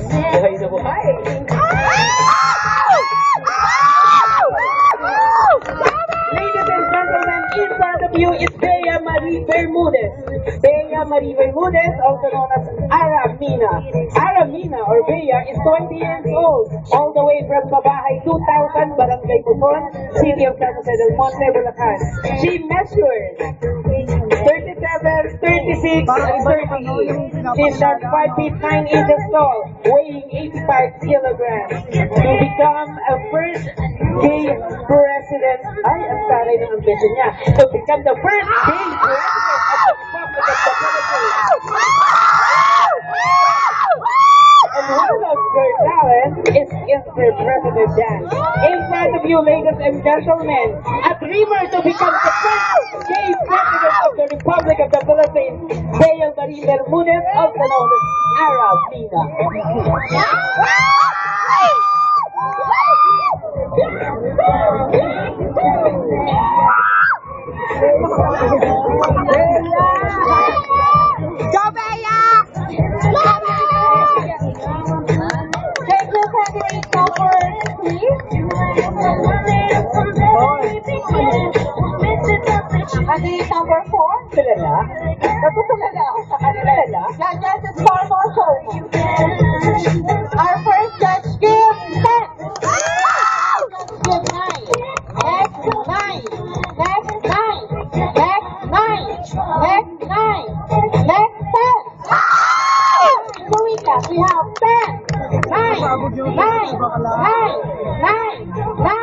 Buhay na buhay. Ladies and gentlemen, in front of you is Bea Marie Bermudez. Bea Marie Bermudez, also known as Aramina. Aramina, or Bea, is 20 years old, all the way from Babahay 2000, Barangay Pupon, City of San Jose del Monte, Bulacan. She measures 37, 36, and 30. She stands 5 feet 9 inches tall, weighing 85 kilograms. To become a first gay president, ay, ang taray ng ambition niya. To become the first gay president of the Republic of the Philippines. And one of her talents is Mr. President dance. In front of you, ladies and gentlemen, a dreamer to become the first gay president of the Republic of the Philippines, Bea Marie Bermudez, also known as Aramina. Go, Bea! Take your candidate number, please. Candidate number 4. Kilala? Natutulala ako sa kanila. Yan, Justice Marmoso. Our first judge gives 10. Give 9. Next, 9. Next, 9. Next, 9. Next, 9. Next, 10. So we have 10. 9. 9. 9. 9. 9.